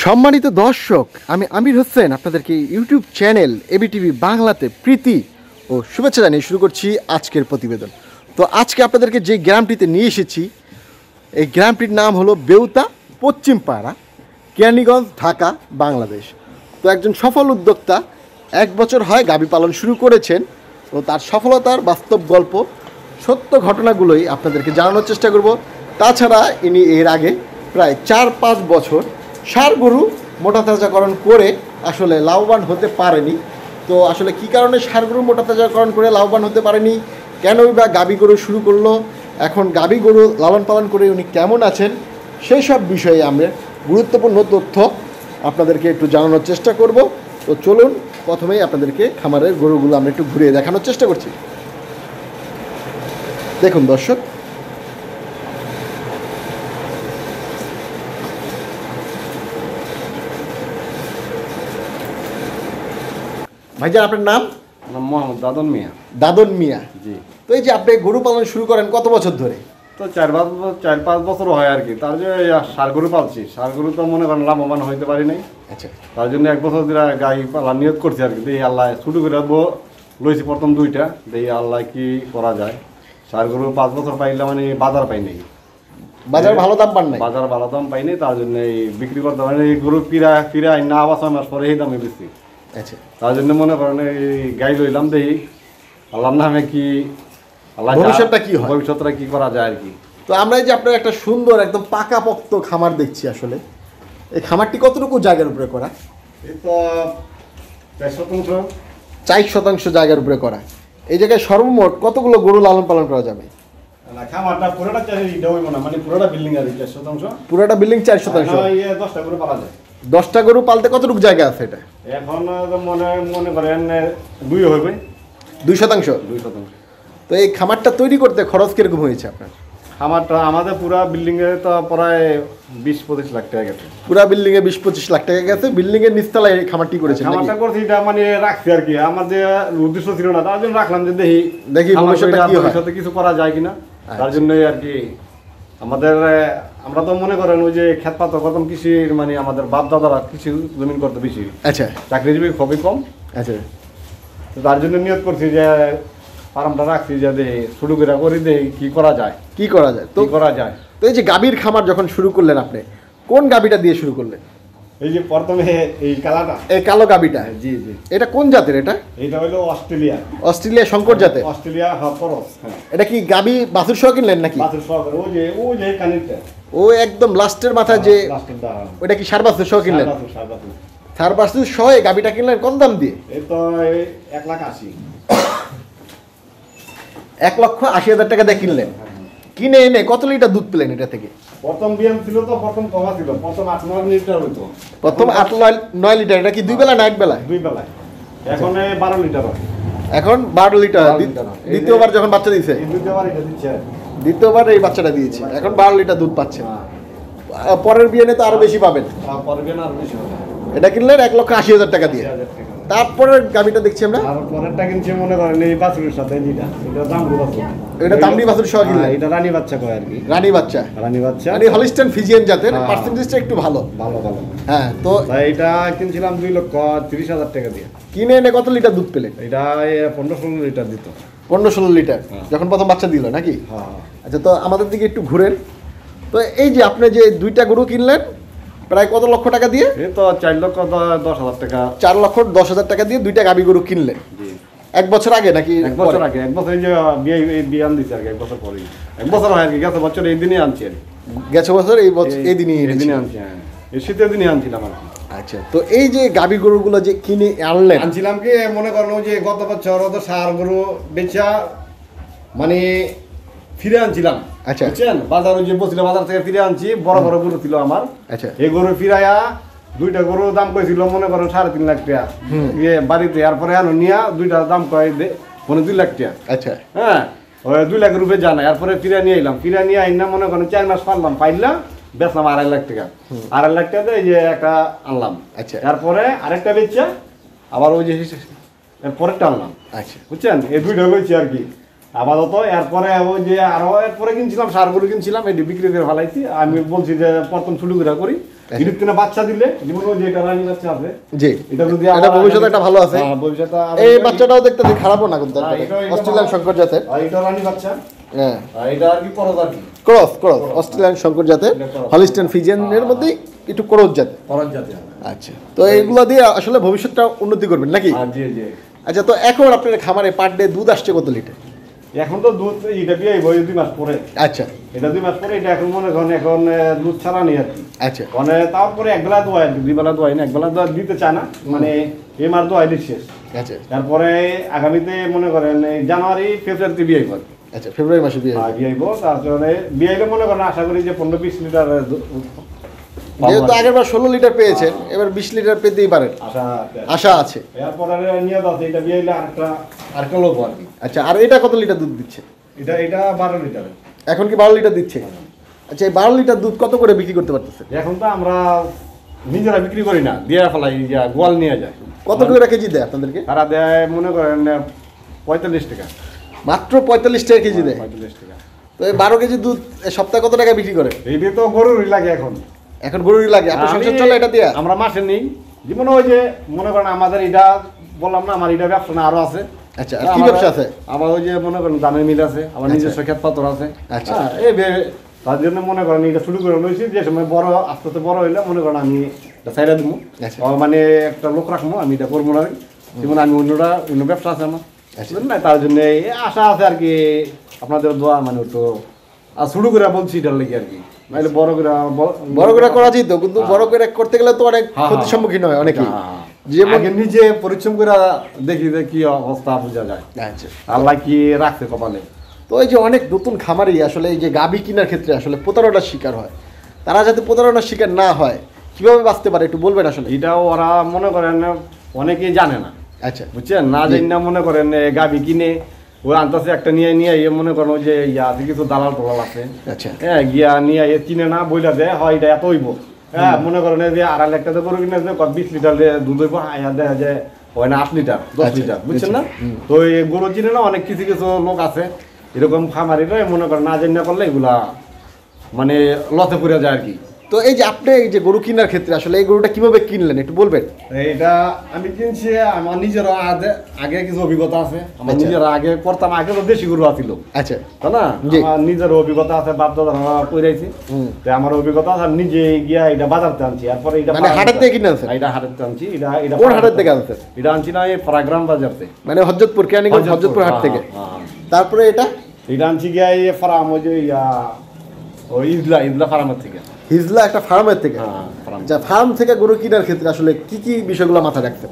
সম্মানিত দর্শক, আমি আমির হোসেন আপনাদেরকে ইউটিউব চ্যানেল এবিটিভি বাংলাতে প্রীতি ও শুভেচ্ছা জানিয়ে শুরু করছি আজকের প্রতিবেদন। তো আজকে আপনাদেরকে যে গ্রামটিতে নিয়ে এসেছি, এই গ্রামটির নাম হলো বেউতা, পশ্চিম পাড়া, কেরানীগঞ্জ, ঢাকা, বাংলাদেশ। তো একজন সফল উদ্যোক্তা 1 বছর হয় গাভী পালন শুরু করেছেন। তো তার সফলতার বাস্তব গল্প, সত্য ঘটনাগুলোই আপনাদেরকে জানানোর চেষ্টা করব। তাছাড়া ইনি এর আগে প্রায় 4-5 বছর ষাঁড় গরু মোটা তাজাকরণ করে আসলে লাভবান হতে পারেনি। তো আসলে কী কারণে ষাঁড় গরু মোটা তাজাকরণ করে লাভবান হতে পারেনি, কেনই বা গাভী গরু শুরু করলো, এখন গাভী গরু লালন পালন করে উনি কেমন আছেন, সেই সব বিষয়ে আমরা গুরুত্বপূর্ণ তথ্য আপনাদেরকে একটু জানানোর চেষ্টা করব। তো চলুন, প্রথমেই আপনাদেরকে খামারের গরুগুলো আমরা একটু ঘুরিয়ে দেখানোর চেষ্টা করছি। দেখুন দর্শক, ভাইজান আপনার নাম? মোহাম্মদ দাদন মিয়া। দাদন মিয়া, জি। তো এই যে আপনি গরু পালন শুরু করেন কত বছর ধরে? তো 4-5 বছর হয় আর কি। তার জন্য ষাঁড় গরু পালছি। ষাঁড় গরু তো মনে করেন লাভবান হইতে পারি নাই। আচ্ছা, তার জন্য 1 বছর ধরে গাই পালা নিয়ত করছি আর কি। দেখি আল্লাহ শুরু করে লইছি প্রথম 2টা, দেখি আল্লাহ কি করা যায়। ষাঁড় গরু 5 বছর পাইলে মানে বাজার পাই নাই, বাজার ভালো দাম পান নাই? বাজার ভালো দাম পাই নাই, তার জন্য এই বিক্রি করতে পারি। এই গরু ফিরা না আবার 6 মাস পরে এই দামে বেশি। আচ্ছা, তার জন্য মনে করেন এই গাই লইলাম, দেখি আল্লাহর নামে কি আল্লাহ ভবিষ্যৎটা কি হয়, ভবিষ্যৎটা কি করা যায় আর কি। তো আমরা এই যে আপনার একটা সুন্দর একদম পাকাপোক্ত খামার দেখছি, আসলে এই খামারটি কতটুকু জায়গার উপরে করা? এই তো 4% জায়গার উপরে করা। এই জায়গায় সর্বমোট কতগুলো গরু লালন পালন করা যাবে? খামারটা পুরোটা চারিটা হইব না, মানে পুরোটা বিল্ডিং আর 4%। পুরোটা বিল্ডিং 4%। 10টা গরু পালা যায়। 10টা গরু পালতে কতটুকু জায়গা আছে এটা? এখন মনে করেন 2 হইবে। 2%। 2%। তো এই খামারটা তৈরি করতে খরচ কিরকম হয়েছে আপনার? খামারটা আমাদের পুরা বিল্ডিং এ তো প্রায় 20-25 লাখ টাকা গেছে। পুরা বিল্ডিং এ 20-25 লাখ টাকা গেছে। বিল্ডিং এর নিচতলায় এই খামারটি করেছেন? খামারটা করছি এটা মানে রাখছি আর কি, আমার যে উদ্দেশ্য ছিল না, তার জন্য রাখলাম যে দেখি ভবিষ্যতে কিছু করা যায় কিনা। তার জন্যই আর কি আমাদের আমরা তো মনে করেন ওই যে খেতপাত প্রথম কৃষির মানে আমাদের বাপ দাদারা কৃষি জমিন করতে বেশি। আচ্ছা, চাকরিজীবী খুবই কম। আচ্ছা, তার জন্য নিয়ত করছি যে ফার্মটা রাখছি, যে দেখি শুরু করি দেখি কি করা যায়। তো এই যে গাভীর খামার যখন শুরু করলেন, আপনি কোন গাভীটা দিয়ে শুরু করলেন? এই যে প্রথমে এই কালাটা, এই কালো গাভীটা? জি জি। এটা কোন জাতের? এটা হলো অস্ট্রেলিয়া শঙ্কর জাতের। Australia cross. এটা কি গাভী বাছুর সহ কিনলেন নাকি? বাছুর সহ। ওই যে কানিটা, ও একদম লাস্টের মাথায় যে ওটা কি ষাঁড় বাছুর সহ কিনলেন? ষাঁড় বাছুর সহ এই গাভীটা কিনলেন কত দাম দিয়ে? এই তো 1,80,000। 1,80,000 টাকা দিয়ে কিনলেন। কিনে এনে কত লিটার দুধ পেলেন এটা থেকে? প্রথম বিয়ান ছিল তো, প্রথম কমা ছিল, প্রথম 8-9 লিটার হইতো। প্রথম 8-9 লিটার। এটা কি 2 বেলা না 1 বেলা? 2 বেলায়। এখন 12 লিটার হয়। এখন 12 লিটার। দ্বিতীয়বার যখন বাচ্চা দিয়েছে, দ্বিতীয়বার এটা দিচ্ছে, দ্বিতীয়বার এই বাচ্চাটা দিয়েছে, এখন 12 লিটার দুধ পাচ্ছে। পরের বিয়ানে তো আরো বেশি পাবেন। পরের বিয়ানে আরো বেশি হবে। এটা কিনলেন 1,80,000 টাকা দিয়ে। তারপরের গাভীটা দেখছি আমরা, আর পরেরটা কিনছি মনে করেন এই বাছুরের সাথে। এটা দামড়ি বাছুর। এটা দামড়ি বাছুর সহ কিনলেন? এটা রানী বাচ্চা কয় আর কি। রানী বাচ্চা মানে হলিস্টাইন ফ্রিজিয়ান জাতের। পার্সেন্টেজটা একটু ভালো। হ্যাঁ, তো এটা কিনছিলাম 2,30,000 টাকা দিয়ে। কিনে এনে কত লিটার দুধ পেলেন? এটা 15-16 লিটার দিত। 15-16 লিটার যখন প্রথম বাচ্চা দিল নাকি? হ্যাঁ। আচ্ছা, তো আমাদের দিকে একটু ঘুরেন। তো এই যে আপনি যে 2টা গরু কিনলেন প্রায় কত লক্ষ টাকা দিয়ে? এই তো 4,10,000 টাকা। 4,10,000 টাকা দিয়ে 2টা গাভী গরু কিনলেন। 1 বছর আগে নাকি? 1 বছর আগে। 1 বছর এই যে বিয়ান দিচ্ছে আর কি। 1 বছর পরে, 1 বছর হয় আর কি। গেছে বছর এই দিনই আনছি আর কি। গেছে বছর এই দিনই আনছি। হ্যাঁ, এই শীতের দিনই আনছিলাম আর কি। আচ্ছা, তো এই যে গাভী গরুগুলো যে কিনে আনছিলাম কি মনে করেন যে গত বছর তো ষাঁড় গরু বেচা মানে ফিরে আনছিলাম। আচ্ছা, বুঝছেন, বাজারে যে বসছিল বাজার থেকে ফিরে আনছি। বড় বড় গরু ছিল আমার। আচ্ছা, এই গরু ফিরাইয়া 2টা গরু দাম কইছিল মনে করেন 3.5 লাখ টাকা বাড়িতে। এরপরে নিয়া 2টার দাম কয় মানে 2 লাখ টাকা। আচ্ছা, হ্যাঁ, ওই 2 লাখ রুপে জানা। এরপরে ফিরে নিয়ে এলাম। ফিরে নিয়ে আইন না মনে করেন 4 মাস পাইলাম, বেচলাম 2.5 লাখ টাকা। 2.5 লাখ টাকা এই যে একটা আনলাম। আচ্ছা, এরপরে আরেকটা বেচছে, আবার ওই যে পরেরটা আনলাম। আচ্ছা, বুঝছেন, এই 2টা বেচছি আর কি আপাতত। এরপরে ওই যে আরো এরপরে কিনছিলাম ষাঁড় গরু কিনছিলাম, এটি বিক্রি করে ফেলাইছি। আমি বলছি যে প্রথম শুরু করি এর থেকে বাচ্চা দিলে যেমন ওই যে এটা রানী বাচ্চা আছে জি এটা যদি এটা ভবিষ্যতে একটা ভালো আছে হ্যাঁ ভবিষ্যতে এই বাচ্চাটাও দেখতে খারাপও না কিন্তু অস্ট্রেলিয়ান শঙ্কর জাতের এটা রানী বাচ্চা হ্যাঁ এটা আর কি করজ আর কি ক্রস অস্ট্রেলিয়ান শঙ্কর জাতের হলিস্টিয়ান ফ্রিজিয়ানের মধ্যে একটু করজ জাত আচ্ছা তো এইগুলো দিয়ে আসলে ভবিষ্যৎটা উন্নতি করবেন নাকি জি জি আচ্ছা তো এখন আপনার খামারে পার ডে দুধ আসছে কত লিটার এখন তো দুধ এটা বিয়ে 2 মাস পরে আচ্ছা এটা 2 মাস পরে এটা এখন মনে করেন এখন দুধ ছাড়া নেই আর কি আচ্ছা মানে তারপরে এক বেলা দোয়া আর কি 2 বেলা দোয়াই না এক বেলা দোয়া দিতে চায় না মানে এই মাস দোয়াই দিচ্ছে আচ্ছা তারপরে আগামীতে মনে করেন জানুয়ারি ফেব্রুয়ারিতে বিয়ে হবে আচ্ছা ফেব্রুয়ারি মাসে বিয়ে বিয়ে হইব তারপরে বিয়ে হইলে মনে করেন আশা করি যে 15-20 লিটার যেহেতু আগের বার 16 লিটার পেয়েছেন এবার 20 লিটার পেতেই পারেন আশা আছে এরপরে নিয়ে দাও এটা বিয়ে হইলে আরেকটা লোক আর কি আচ্ছা আর এটা কত লিটার দুধ দিচ্ছে এটা 12 লিটার এখন কি 12 লিটার দিচ্ছে আচ্ছা এই 12 লিটার দুধ কত করে বিক্রি করতে পারতেছে এখন তো আমরা নিজেরা বিক্রি করি না দিয়ে ফেলাই গোয়াল নিয়ে যায় কত করে কেজি দেয় আপনাদেরকে তারা দেয় মনে করেন 45 টাকা মাত্র 45 টাকা কেজি দেয় 45 টাকা তো এই 12 কেজি দুধ সপ্তাহে কত টাকা বিক্রি করে এইটা তো গরুরই লাগে এখন গরুরই লাগে আপনার সংসার চলে এটা দিয়ে আমরা মাসে নেই যেমন ওই যে মনে করেন আমাদের এটা বললাম না আমার এটা ব্যবসা না আরো আছে আচ্ছা আর কি ব্যবসা আছে আমার ওই যে মনে করেন দানের মিল আছে আমার নিজস্ব ক্ষেত পাথর আছে আচ্ছা এই তার জন্য মনে করেন এটা শুরু করে লইছি যে সময় বড় আস্তে আস্তে বড় হইলে মনে করেন আমি এটা ছাইড়া দিব মানে একটা লোক রাখবো আমি এটা করবো না যেমন আমি অন্য ব্যবসা আছে আমার না তার জন্য আশা আছে আর কি আপনাদের দোয়া মানে তো আর শুরু করে বলছি এটার লেগে আর কি নাহলে বড় করে করা যেত কিন্তু বড় করে করতে গেলে তো অনেক ক্ষতির সম্মুখীন হয় অনেকে যে নিজে পরিশ্রম করে দেখি যে কি অবস্থা বোঝা যায় আল্লাহ কি রাখছে কপালে তো এই যে অনেক নতুন খামারি আসলে এই যে গাভী কেনার ক্ষেত্রে আসলে প্রতারণার শিকার হয় তারা যাতে প্রতারণার শিকার না হয় কিভাবে বাঁচতে পারে একটু বলবেন আসলে এটাও ওরা মনে করেন অনেকেই জানে না আচ্ছা বুঝছেন না জানি না মনে করেন গাভী কিনে ওই আনতেছে একটা নিয়ে মনে করেন ওই যে আছে কিছু দালাল টোলাল আছে আচ্ছা হ্যাঁ গিয়া নিয়ে চিনে না বইলা দেয় হয় এটা এত হইব হ্যাঁ মনে করেন যে 2.5 লাখ টাকা গরু কিনে 20 লিটার দুধ হইব আয়া দেয় যে হয় না 8 লিটার 10 লিটার বুঝছেন না তো এই গরু চিনে না অনেক কিছু কিছু লোক আছে এরকম খামারিরা মনে করেন না জানি না করলে এগুলা মানে লতে পড়ে যায় আর কি তো এই যে আপনি এই যে গরু কেনার ক্ষেত্রে আসলে এই গরুটা কিভাবে কিনলেন একটু বলবেন এটা আমি কিনছি আমার নিজের আগে কিছু অভিজ্ঞতা আছে আমার নিজের আগে করতাম আগে তো দেশি গরু আছিল আচ্ছা তাই না আমার নিজের অভিজ্ঞতা আছে বাপ দাদা কইরাইছি তো আমার অভিজ্ঞতা আছে নিজে গিয়া এটা বাজারতে আনছি তারপরে এটা মানে হাটের থেকে কিনে আনছেন এটা হাটের আনছি এটা কোন হাটের থেকে আনছেন এটা আনছি না এই পারাগ্রাম বাজারতে মানে হযরতপুর কেরানীগঞ্জ হযরতপুর হাট থেকে তারপরে এটা আনছি গিয়া এই ফার্ম ওই যে ওই ইজলা ফার্মের থেকে হিজলা একটা ফার্মের থেকে যা ফার্ম থেকে গরু কেনার ক্ষেত্রে আসলে কি কি বিষয়গুলো মাথায় রাখতেন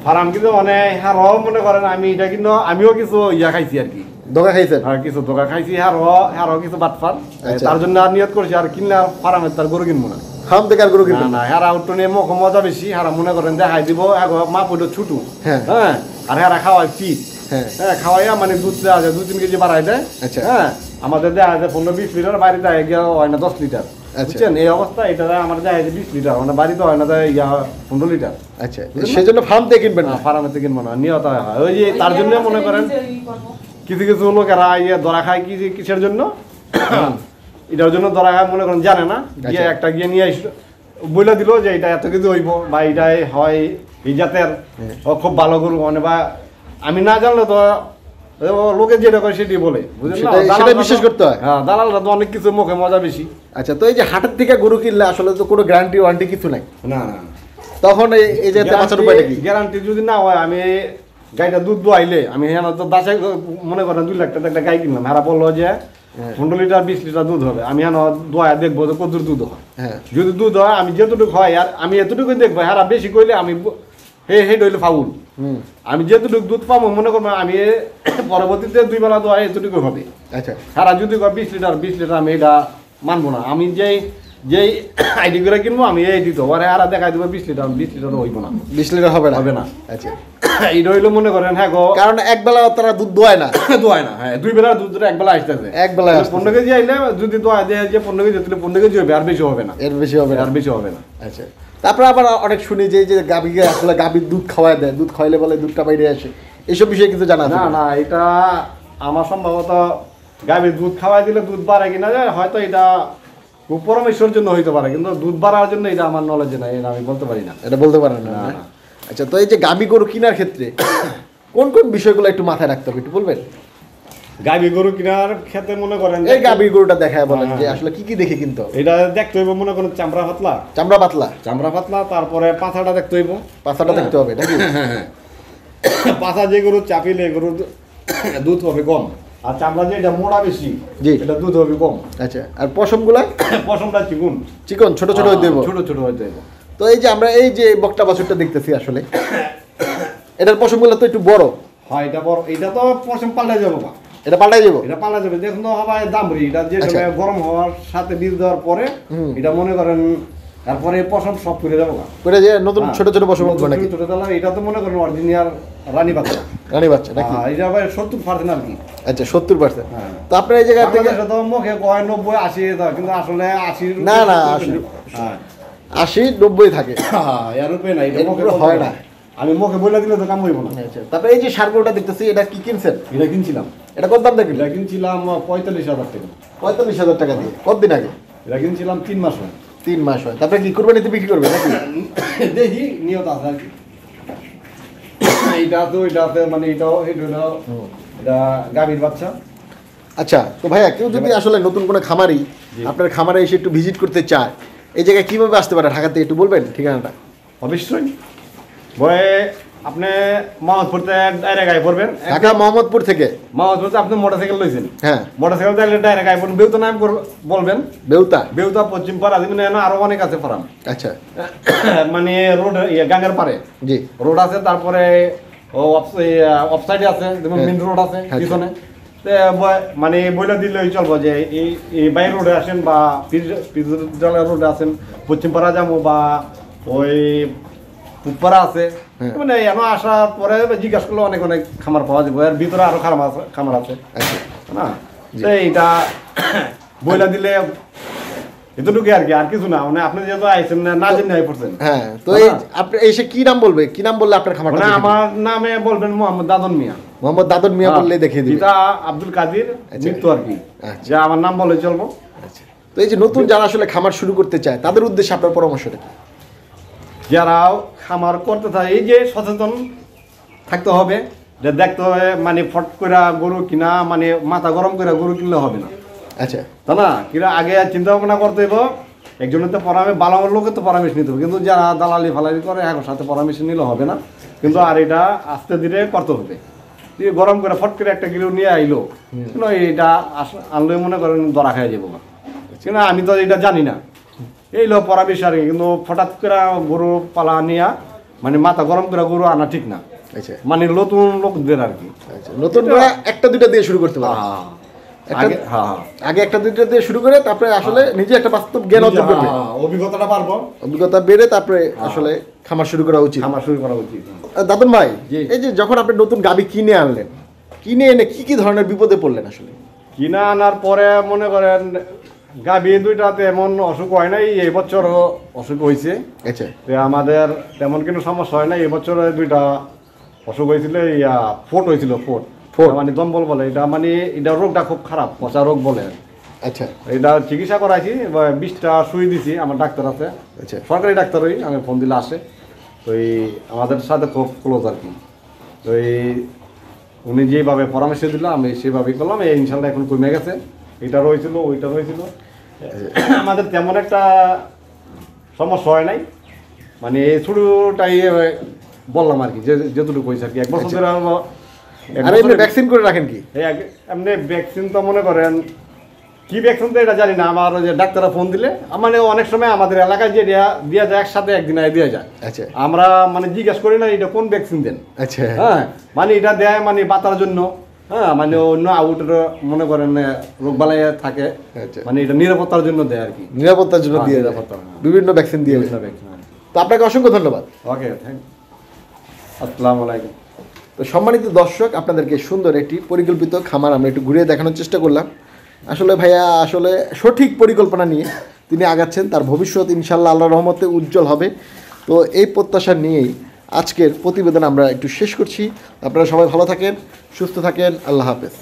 ফার্ম কিন্তু মানে হ্যাঁ মনে করেন আমি এটা কিন্তু আমিও কিছু খাইছি আর কি ধোকা খাইছেন হ্যাঁ কিছু ধোকা খাইছি হ্যাঁ কিছু বাটফার তার জন্য আর নিয়ত করছি আর কিনা ফার্মের তার গরু কিনবো না ফার্ম থেকে আর গরু কিনবো না হ্যাঁ আউট নিয়ে মজা বেশি হ্যাঁ মনে করেন দেখাই দিব মা পড়লো ছুটু হ্যাঁ আর হ্যাঁ খাওয়াই ফিট হ্যাঁ খাওয়াইয়া মানে দুধ দেওয়া যায় 2-3 কেজি বাড়াই দেয় হ্যাঁ আমাদের দেওয়া যায় 15-20 লিটার বাড়ি দেয় হয় না 10 লিটার বুঝছেন এই অবস্থা এটা আমার দেয় 20 লিটার মানে বাড়িতে হয় না দেয় 15 লিটার আচ্ছা সেজন্য ফার্ম থেকে কিনবেন না ফার্ম থেকে কিনবো না নিয়ত হয় ওই যে তার জন্য মনে করেন কিছু কিছু লোকেরা ধরা খায় কিসের জন্য এটার জন্য ধরা খায় মনে করেন জানে না গিয়ে একটা গিয়ে নিয়ে আসলো বলে দিল যে এটা এত কিছু হইব বা এটাই হয় এই জাতের খুব ভালো গরু মানে বা আমি না জানলে তো লোকে যেটা করে সেটি বলে সেটা বিশ্বাস করতে হয় হ্যাঁ দালালরা তো অনেক কিছু মুখে মজা বেশি আচ্ছা তো এই যে হাটের থেকে গরু কিনলে আসলে তো কোনো গ্যারান্টি ওয়ারেন্টি কিছু নাই না না তখন এই যে বাঁচার উপায়টা কি গ্যারান্টি যদি না হয় আমি গাইটা দুধ দোয়াইলে আমি হ্যাঁ তো দাসে মনে করেন 2 লাখ টাকা একটা গাই কিনলাম হ্যাঁ বললো যে 15 লিটার 20 লিটার দুধ হবে আমি হ্যাঁ দোয়া দেখবো যে কত দুধ হয় যদি দুধ হয় আমি যেটুকু হয় আর আমি এতটুকু দেখবো হ্যাঁ বেশি করলে আমি হেড হইলে ফাউল আমি যেটুকু দুধ পাবো মনে করবো আমি পরবর্তীতে 2 বেলা দোয়া এতটুকু হবে আচ্ছা হ্যাঁ যদি 20 লিটার আমি এটা মানবো না আমি যেই আইডি করে কিনবো আমি এই দিত ওরে আর দেখাই দেবো 20 লিটার হইব না 20 লিটার হবে না আচ্ছা এইটা হইলো মনে করেন হ্যাঁ কারণ এক বেলা তারা দুধ দোয়ায় না হ্যাঁ 2 বেলা দুধ এক বেলা আসতেছে এক বেলা 15 কেজি আইলে যদি দোয়া দেয় যে 15 কেজি দিলে 15 কেজি হবে আর বেশি হবে না আর বেশি হবে না আচ্ছা তারপরে আবার অনেক শুনি যে গাভীকে আসলে গাভীর দুধ খাওয়ায় দেয় দুধ খাওয়াইলে বলে দুধটা বাইরে আসে এইসব বিষয়ে কিছু জানা না এটা আমার সম্ভবত গাভীর দুধ খাওয়াই দিলে দুধ বাড়ে কিনা যায় হয়তো এটা পরামর্শের জন্য হইতে পারে, কিন্তু দুধ বাড়ার জন্য এটা আমার নলেজে নাই, এটা আমি বলতে পারি না। এটা বলতে পারেন না? আচ্ছা, তো এই যে গাভী গরু কেনার ক্ষেত্রে কোন কোন বিষয়গুলো একটু মাথায় রাখতে হবে একটু বলবেন? গাভী গরু কেনার ক্ষেত্রে মনে করেন এই গাভী গরুটা দেখায় বলেন যে আসলে কি কি দেখে কিনতে হবে? এটা দেখতে হইব মনে করেন চামড়া পাতলা, তারপরে পাছাটা দেখতে হইব, পাছাটা দেখতে হবে নাকি? পাছা যে গরু চাপিলে গরু দুধ হবে কম, আর চামড়া যে এটা মোড়া বেশি, এটা দুধ হবে কম। আচ্ছা, আর পশমগুলা? পশমটা চিকন ছোট ছোট হইতে হইব, ছোট হইতে হইব। তো এই যে আমরা এই যে বকটা বাছুরটা দেখতেছি আসলে এটার পশমগুলো তো একটু বড় হয়, এটা বড়, এটা তো পশম পাল্টাই যাবো, এটা পাল্টাই যাবো, দেখুন তো হবে দামরি, এটা যে গরম হওয়ার সাথে বীজ দেওয়ার পরে এটা মনে করেন তারপরে পশম সব করে যাবো, করে যে নতুন ছোট ছোট পশম হবে নাকি? ছোট তালা এটা তো মনে করেন অরিজিনাল রানী বাচ্চা নাকি? এটা ভাই 70% আর কি। আচ্ছা, 70%। তো আপনার এই জায়গা থেকে তো মুখে কয় 90 80, কিন্তু আসলে 80 না 80-90 থাকে, এর উপরে নাই, এটা মুখে হয় না। আমি মুখে বলে দিলে তো কাম হইব না। আচ্ছা, তারপরে এই যে সারগুলোটা দেখতেছি এটা কি কিনছেন? এটা কিনছিলাম। এটা কত দাম দেখলেন? এটা কিনছিলাম 45,000 টাকা। 45,000 টাকা দিয়ে। কতদিন আগে? এটা কিনছিলাম 3 মাস হয়। 3 মাস হয়। তারপরে কি কুরবানিতে বিক্রি করবে নাকি? দেখি নিয়ত আছে আর কি। এটাতে মানে এটা গাভীর বাচ্চা। আচ্ছা, তো ভাইয়া কেউ যদি আসলে নতুন কোনো খামারি আপনার খামারে এসে একটু ভিজিট করতে চায়, এই জায়গায় কিভাবে আসতে পারে ঢাকাতে একটু বলবেন ঠিকানাটা? অবশ্যই বয়ে আপনি মোহাম্মদপুরতে ডাইরেক্ট আই পড়বেন। ঢাকা মোহাম্মদপুর থেকে আপনি মোটরসাইকেল লইছেন, হ্যাঁ মোটরসাইকেল চাইলে ডাইরেক্ট আই পড়বেন। বেউতা নাম বলবেন, বেউতা পশ্চিম পাড়া, আরো অনেক আছে ফার্ম। আচ্ছা, মানে রোড গাঙ্গের পারে জি রোড আছে, তারপরে অফসাইডে আছে, যেমন মেন রোড আছে পিছনে। মানে বইলা দিলেই চলবো যে এই বাইর রোডে আসেন বা রোডে আসেন, পশ্চিম পাড়া যাবো বা ওই পুপারা আছে, মানে এমন আসার পরে জিজ্ঞাসা করলে অনেক অনেক খামার পাওয়া যাবে। এর ভিতরে আরো খামার আছে না, এইটা বইলা দিলে এতটুকু আর কি, আর কিছু না। মানে আপনি যেহেতু আইছেন না জেনে আই পড়ছেন, হ্যাঁ, তো এই আপনি এসে কি নাম বলবে, কি নাম বললে আপনার খামার? মানে আমার নামে বলবেন মোহাম্মদ দাদন মিয়া। মোহাম্মদ দাদন মিয়া বললে দেখিয়ে দিবেন। পিতা আব্দুল কাদির মৃত্যু আর কি, যা আমার নাম বলে চলবো। আচ্ছা, তো এই যে নতুন যারা আসলে খামার শুরু করতে চায় তাদের উদ্দেশ্যে আপনার পরামর্শটা কি? যারা খামার করতে থাকে এই যে সচেতন থাকতে হবে, যে দেখতে হবে মানে ফট করে গরু কিনা, মানে মাথা গরম করে গরু কিনলে হবে না। আচ্ছা, তাই না? কিনা আগে চিন্তা ভাবনা করতে হবে, একজনের তো পরামর্শ, ভালো লোকের তো পরামর্শ নিতে হবে, কিন্তু যারা দালালি ফালালি করে এখন সাথে পরামর্শ নিলে হবে না। কিন্তু আর এটা আস্তে ধীরে করতে হবে। গরম করে ফট করে একটা কিলো নিয়ে আইলো, কিন্তু এইটা আনলে মনে করেন ধরা খাই যাবো, কিন্তু আমি তো এটা জানি না, এই লোক পরামর্শ আর কি। কিন্তু হঠাৎ করে গরু পালা নিয়ে মানে মাথা গরম করে গরু আনা ঠিক না। আচ্ছা, মানে নতুন লোকদের আর কি, নতুনরা একটা দুইটা দিয়ে শুরু করতে পারে, আগে একটা দুইটা দিয়ে শুরু করে তারপরে আসলে নিজে একটা বাস্তব জ্ঞান অর্জন করবে, অভিজ্ঞতা বেড়ে তারপরে আসলে খামার শুরু করা উচিত। দাদন ভাই, এই যে যখন আপনি নতুন গাভী কিনে আনলেন, কিনে এনে কি কি ধরনের বিপদে পড়লেন? আসলে কিনে আনার পরে মনে করেন গাভী দুইটাতে এমন অসুখ হয় নাই, এই বছর অসুখ হয়েছে। আচ্ছা, আমাদের তেমন কোনো সমস্যা হয় না। এই বছর দুইটা অসুখ হয়েছিল, ফোট হয়েছিল, ফোট মানে দম্বল বলে, এটা মানে এটা রোগটা খুব খারাপ, পচা রোগ বলে। আচ্ছা, এটা চিকিৎসা করাইছি, 20টা সুই দিছি, আমার ডাক্তার আছে, আচ্ছা সরকারি ডাক্তারই, আমি ফোন দিলে আসে। তো আমাদের সাথে খুব ক্লোজ আর কি। তো উনি যেভাবে পরামর্শ দিল আমি সেভাবেই করলাম, এই ইনশাল্লাহ এখন কমে গেছে। এটা রয়েছিল, ওইটা রয়েছিল, আমাদের তেমন একটা সমস্যা হয় নাই। মানে এই ছোটটাই বললাম আর কি, যেটুকু হয়েছে আর কি। 1 বছর ধরে ভ্যাকসিন করে রাখেন কি? এমনি ভ্যাকসিন তো মনে করেন কি ভ্যাকসিন তো এটা জানি না। আমার যে ডাক্তাররা ফোন দিলে, মানে অনেক সময় আমাদের এলাকায় যে দেওয়া যায় একসাথে একদিন দেওয়া যায়। আচ্ছা, আমরা মানে জিজ্ঞাসা করি না এটা কোন ভ্যাকসিন দেন। আচ্ছা, হ্যাঁ, মানে এটা দেয় মানে বাতার জন্য, হ্যাঁ, মানে অন্য আউটের মনে করেন রোগ বালাই থাকে, মানে এটা নিরাপত্তার জন্য দেয় আর কি, নিরাপত্তার জন্য দিয়ে বিভিন্ন ভ্যাকসিন দিয়ে। তো আপনাকে অসংখ্য ধন্যবাদ। ওকে, থ্যাংক ইউ, আসসালামু আলাইকুম। তো সম্মানিত দর্শক, আপনাদেরকে সুন্দর একটি পরিকল্পিত খামার আমরা একটু ঘুরিয়ে দেখানোর চেষ্টা করলাম। আসলে ভাইয়া আসলে সঠিক পরিকল্পনা নিয়ে তিনি আগাচ্ছেন, তার ভবিষ্যৎ ইনশাল্লাহ আল্লাহর রহমতে উজ্জ্বল হবে। তো এই প্রত্যাশা নিয়েই আজকের প্রতিবেদন আমরা একটু শেষ করছি। আপনারা সবাই ভালো থাকেন, সুস্থ থাকেন, আল্লাহ হাফেজ।